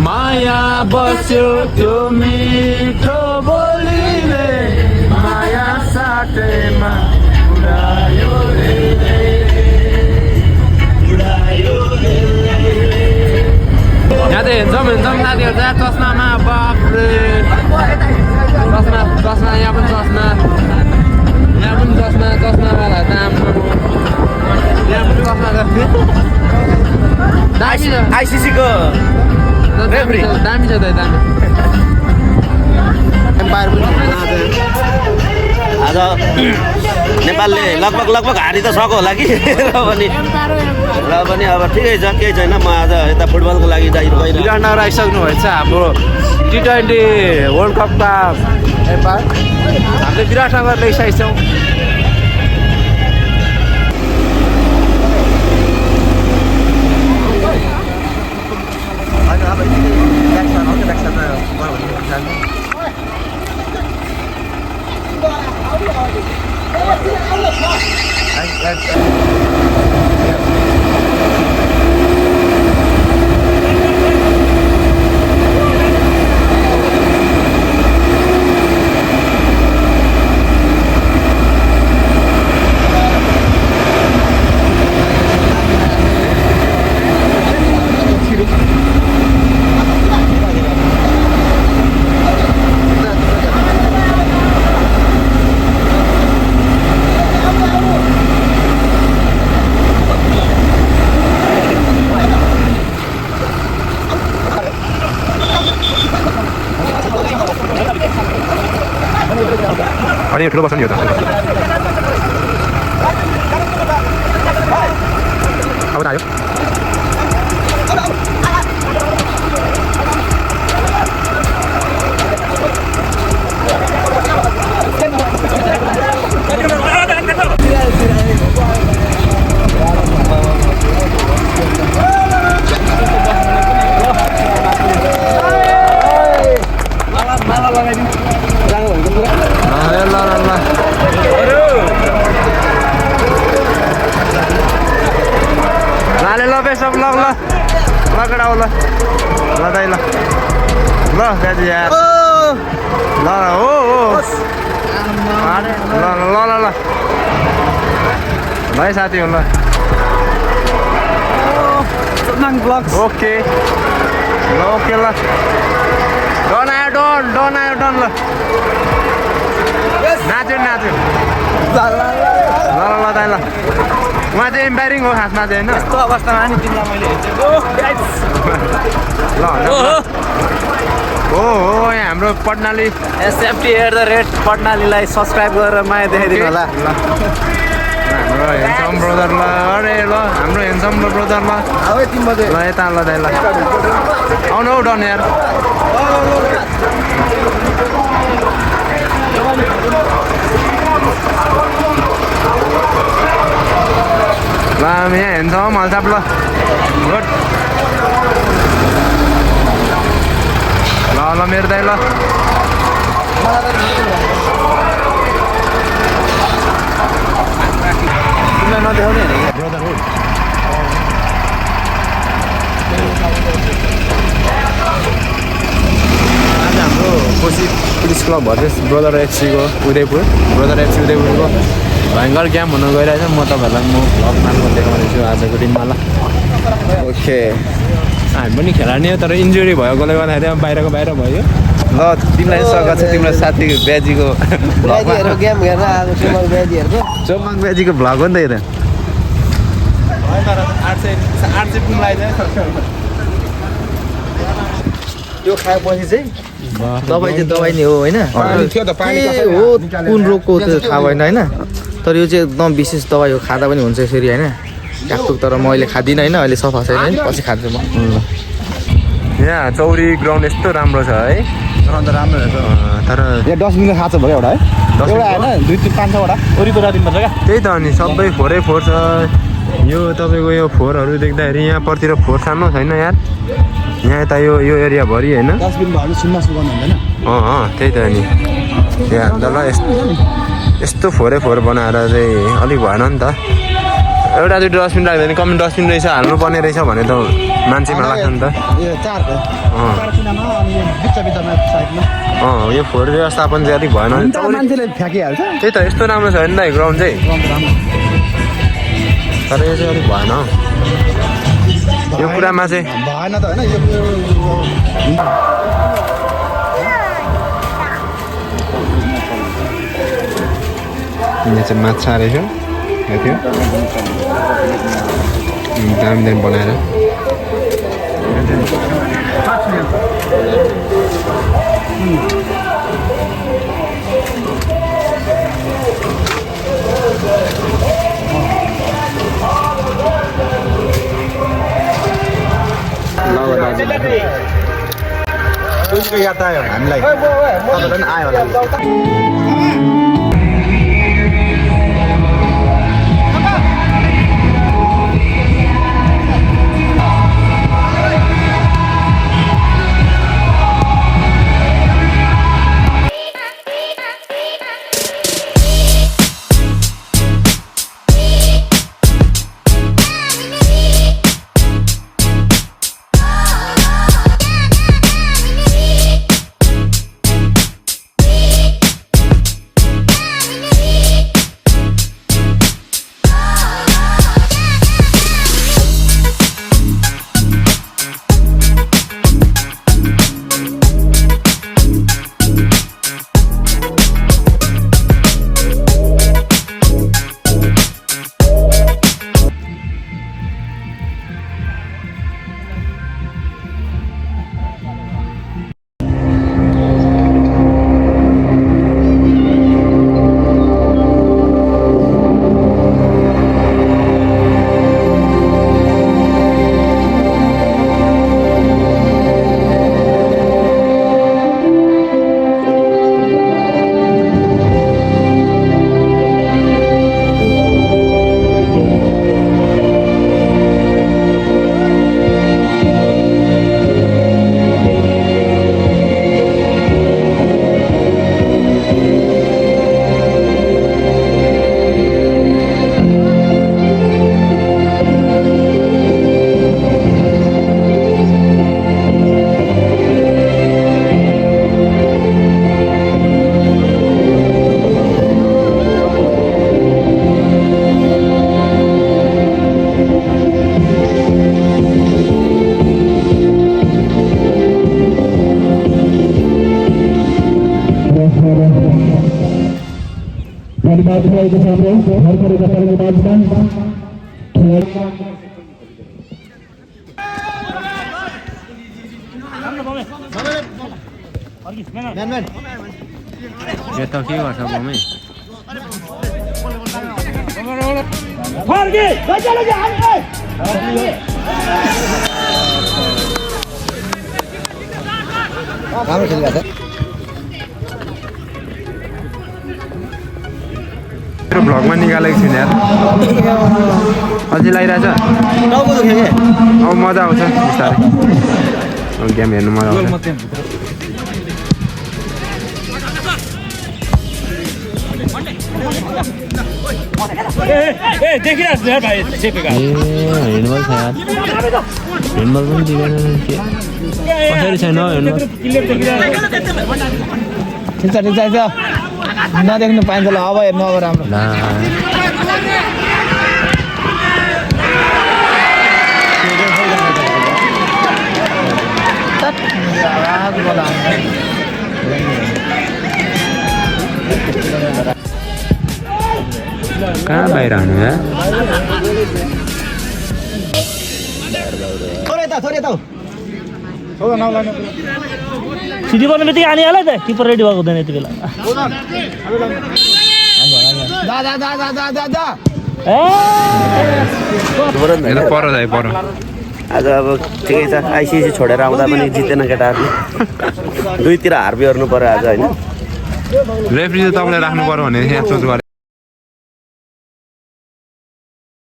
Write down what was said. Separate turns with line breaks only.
माया बस्यो त्यो मिठो बोलीले माया साटैमा उडायो यहाँ त हेन्छौँ साथीहरू त्यहाँ चस्मामा बाफ्रे चस्मा यहाँ पनि चस्मावाला दाम यहाँ पनि चस्मा दामी छ
आइसिसीको
दामी छ त दामी
आज नेपालले लगभग हारि त सक्यो होला कि र पनि अब ठिकै छ केही छैन। म आज यता फुटबलको लागि
विराटनगर आइसक्नु भएछ हाम्रो T20 वर्ल्ड कपका हामीले विराटनगर ल्याइसकेको छौँ।
अनि ठुलो बस्छ नि यो त अब त आयो
सब ल केटा ल दाइ ल दाजु यार ल हो ल भाइ साथी हो ल ओके ल ओके ल डन आयो ल नाच्यो ल दाइ ल उहाँ चाहिँ इम्पायरिङ हो खासमा चाहिँ होइन
यस्तो अवस्थामा नि तिमीलाई मैले
हो यहाँ हाम्रो पटनाली
पटनालीलाई सब्सक्राइब गरेर माया देखाइदिनु होला।
हाम्रो हेन्सम ब्रदर ल अरे ल हाम्रो हेन्सम ब्रदर ल ल यता ल दाइ ल आउनु हौ डन यार ल हामी यहाँ हेन्छौँ हल्साप ल गुड ल मेरो दाइ ल
नदेखाउने
आज हाम्रो Koshi police club versus brother एफसीको उदयपुरको भयङ्कर गेम हुन गइरहेछ। म तपाईँहरूलाई भ्लग मार्फत देखाउँदैछु आजको दिनमा ल ओके हामी पनि खेलाउने हो तर इन्जुरी भएकोले गर्दाखेरि बाहिर भयो
ल तिमीलाई स्वागत छ तिम्रो साथी ब्याजीको गेम हेर्न आएको चोमङ ब्याजीको भ्लग हो नि त यो खाएपछि चाहिँ दबाई नै हो होइन हो कुन रोगको त्यो थाहा भएन होइन तर यो चाहिँ एकदम विशेष दबाई हो खाँदा पनि हुन्छ यसरी होइन टाकटुक तर म अहिले खाँदिनँ होइन अहिले सफा छैन है पछि खान्छु म।
यहाँ चौरी ग्राउन्ड यस्तो राम्रो छ है
अन्त राम्रो रहेछ
तर यहाँ डस्टबिन खाएको छ भयो एउटा है एउटा होइन 2-5-6वटा वरिपरि दिनुपर्छ क्या
त्यही त अनि सबै फोहोरै फोहोर छ यो तपाईँको यो फोहोरहरू देख्दाखेरि यहाँपट्टितिर फोहोर सानो छैन यार यहाँ यता यो एरियाभरि होइन
डस्टबिन भयो भने सुन्ना गर्नु हुँदैन
त्यही त अनि यहाँ ल यस्तो फोहोरै फोहोर बनाएर चाहिँ अलिक भएन नि त एउटा दुइटा डस्टबिन राख्यो भने कम्युनिटी डस्टबिन रहेछ हाल्नुपर्ने रहेछ भने त मान्छेमा लाग्छ नि त यो फोहोर व्यवस्थापन चाहिँ अलिक भएन
मान्छेले फ्याँकिहाल्छ
त्यही त यस्तो राम्रो छ नि त ग्राउन्ड चाहिँ तर यो चाहिँ अलिक भएन यो कुरामा चाहिँ
भएन त होइन
यहाँ चाहिँ माछा रहेछ त्यो दामी दामी बनाएर
याद आयो हामीलाई तपाईँलाई पनि आयो होला
यो त के गर्छ बमै
राम्रो खेलिरहेको
मेरो भ्लगमा निकालेको छैन यार अझै लगाइरहेछ अब मजा आउँछ बिस्तारै गेम हेर्नु मजा आउँछ
देखिरहेको छ भाइ चेपेको
ह्यान्डबल छ यार ह्यान्डबल पनि दिँदैन के कसरी छैन ह्यान्डबल
ठिक छ नदेख्नु पाइन्छ ल अब हेर्नु अब राम्रो
कहाँ बाहिर हानु यार
सिधी पर्ने बित्तिकै आने होला त किपर रेडी भएको हुँदैन यति बेला
पर जाए पर
आज अब ठिकै छ आइसिसी छोडेर आउँदा पनि जितेन केटाहरूले दुईतिर हार बिहोर्नु पर्यो आज होइन
रेफ्री चाहिँ तपाईँले राख्नु पर्यो भने यहाँ सोच